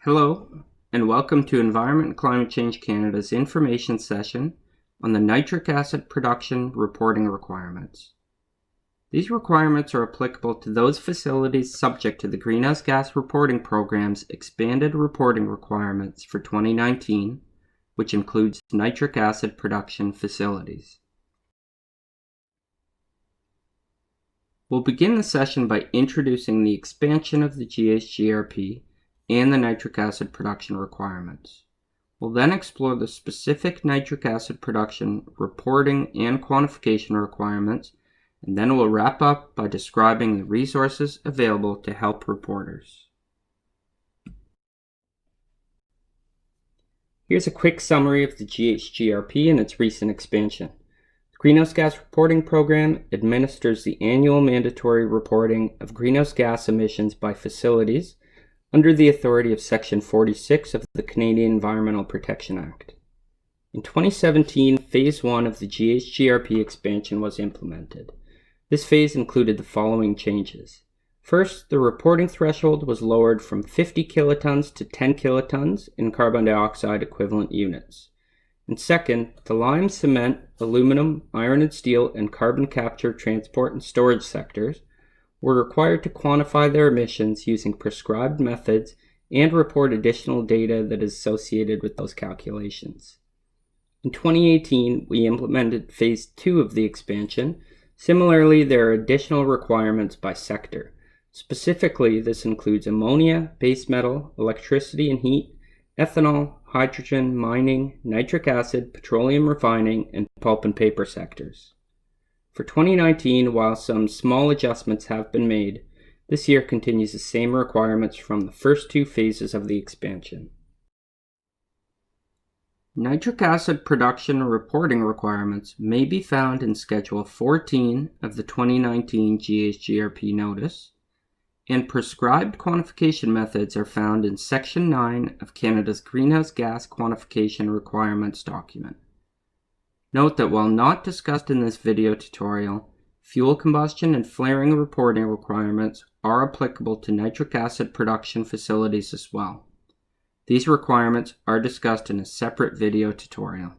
Hello, and welcome to Environment and Climate Change Canada's information session on the nitric acid production reporting requirements. These requirements are applicable to those facilities subject to the Greenhouse Gas Reporting Program's expanded reporting requirements for 2019, which includes nitric acid production facilities. We'll begin the session by introducing the expansion of the GHGRP and the nitric acid production requirements. We'll then explore the specific nitric acid production reporting and quantification requirements, and then we'll wrap up by describing the resources available to help reporters. Here's a quick summary of the GHGRP and its recent expansion. The Greenhouse Gas Reporting Program administers the annual mandatory reporting of greenhouse gas emissions by facilities under the authority of Section 46 of the Canadian Environmental Protection Act. In 2017, Phase 1 of the GHGRP expansion was implemented. This phase included the following changes. First, the reporting threshold was lowered from 50 kilotons to 10 kilotons in carbon dioxide equivalent units. And second, the lime, cement, aluminum, iron and steel, and carbon capture, transport, and storage sectors were required to quantify their emissions using prescribed methods and report additional data that is associated with those calculations. In 2018, we implemented Phase 2 of the expansion. Similarly, there are additional requirements by sector. Specifically, this includes ammonia, base metal, electricity and heat, ethanol, hydrogen, mining, nitric acid, petroleum refining, and pulp and paper sectors. For 2019, while some small adjustments have been made, this year continues the same requirements from the first two phases of the expansion. Nitric acid production reporting requirements may be found in Schedule 14 of the 2019 GHGRP notice, and prescribed quantification methods are found in Section 9 of Canada's Greenhouse Gas Quantification Requirements document. Note that while not discussed in this video tutorial, fuel combustion and flaring reporting requirements are applicable to nitric acid production facilities as well. These requirements are discussed in a separate video tutorial.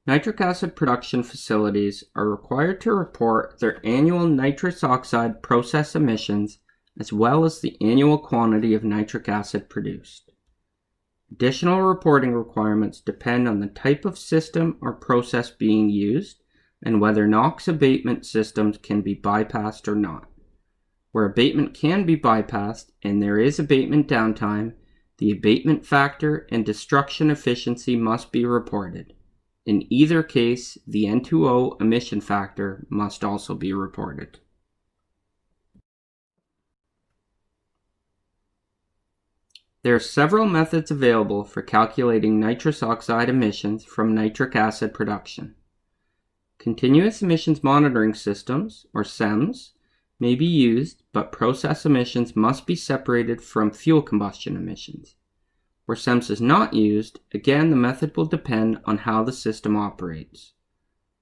Nitric acid production facilities are required to report their annual nitrous oxide process emissions as well as the annual quantity of nitric acid produced. Additional reporting requirements depend on the type of system or process being used and whether NOx abatement systems can be bypassed or not. Where abatement can be bypassed and there is abatement downtime, the abatement factor and destruction efficiency must be reported. In either case, the N2O emission factor must also be reported. There are several methods available for calculating nitrous oxide emissions from nitric acid production. Continuous emissions monitoring systems, or CEMS, may be used, but process emissions must be separated from fuel combustion emissions. Where CEMS is not used, again the method will depend on how the system operates.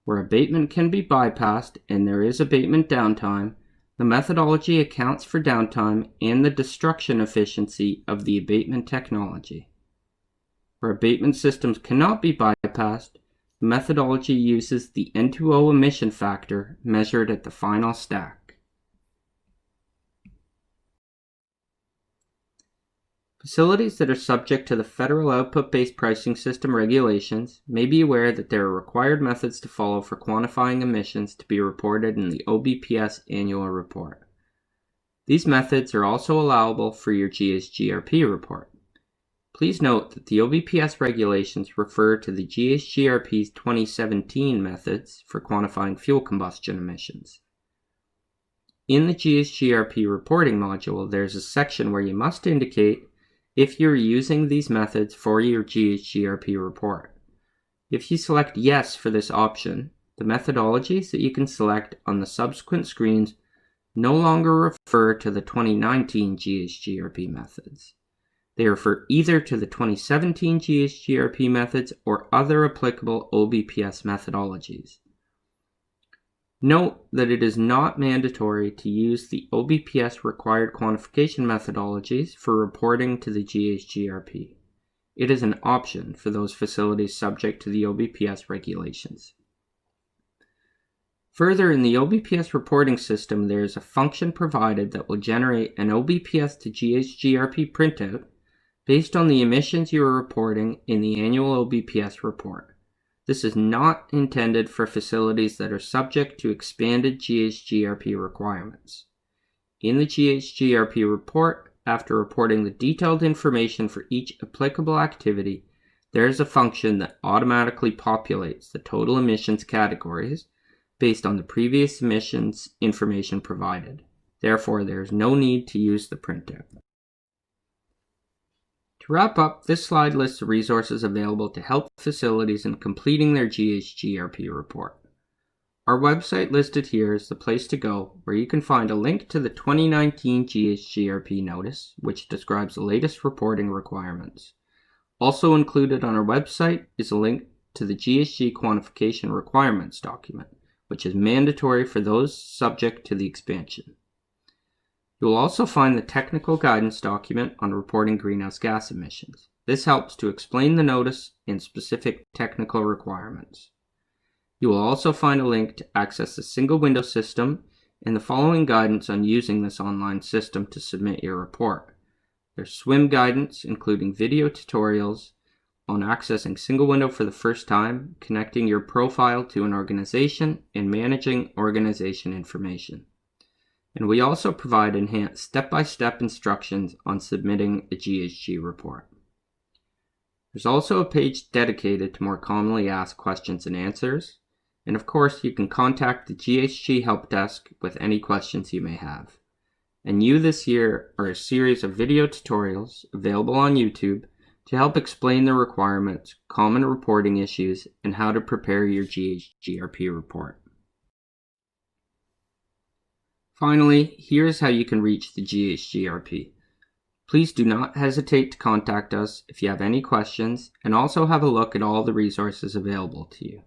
Where abatement can be bypassed and there is abatement downtime, the methodology accounts for downtime and the destruction efficiency of the abatement technology. Where abatement systems cannot be bypassed, the methodology uses the N2O emission factor measured at the final stack. Facilities that are subject to the federal output-based pricing system regulations may be aware that there are required methods to follow for quantifying emissions to be reported in the OBPS annual report. These methods are also allowable for your GHGRP report. Please note that the OBPS regulations refer to the GHGRP's 2017 methods for quantifying fuel combustion emissions. In the GHGRP reporting module, there is a section where you must indicate if you're using these methods for your GHGRP report. If you select yes for this option, the methodologies that you can select on the subsequent screens no longer refer to the 2019 GHGRP methods. They refer either to the 2017 GHGRP methods or other applicable OBPS methodologies. Note that it is not mandatory to use the OBPS required quantification methodologies for reporting to the GHGRP. It is an option for those facilities subject to the OBPS regulations. Further, in the OBPS reporting system, there is a function provided that will generate an OBPS to GHGRP printout based on the emissions you are reporting in the annual OBPS report. This is not intended for facilities that are subject to expanded GHGRP requirements. In the GHGRP report, after reporting the detailed information for each applicable activity, there is a function that automatically populates the total emissions categories based on the previous emissions information provided. Therefore, there is no need to use the printout. To wrap up, this slide lists the resources available to help facilities in completing their GHGRP report. Our website listed here is the place to go, where you can find a link to the 2019 GHGRP notice, which describes the latest reporting requirements. Also included on our website is a link to the GHG Quantification Requirements document, which is mandatory for those subject to the expansion. You will also find the technical guidance document on reporting greenhouse gas emissions. This helps to explain the notice and specific technical requirements. You will also find a link to access the single window system and the following guidance on using this online system to submit your report. There's swim guidance, including video tutorials on accessing single window for the first time, connecting your profile to an organization, and managing organization information. And we also provide enhanced step-by-step instructions on submitting a GHG report. There's also a page dedicated to more commonly asked questions and answers. And of course, you can contact the GHG Help Desk with any questions you may have. And new this year are a series of video tutorials available on YouTube to help explain the requirements, common reporting issues, and how to prepare your GHGRP report. Finally, here's how you can reach the GHGRP. Please do not hesitate to contact us if you have any questions, and also have a look at all the resources available to you.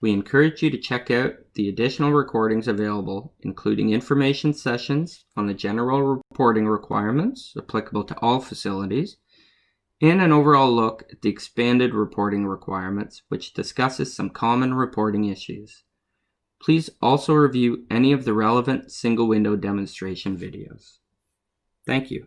We encourage you to check out the additional recordings available, including information sessions on the general reporting requirements applicable to all facilities, and an overall look at the expanded reporting requirements, which discusses some common reporting issues. Please also review any of the relevant single window demonstration videos. Thank you.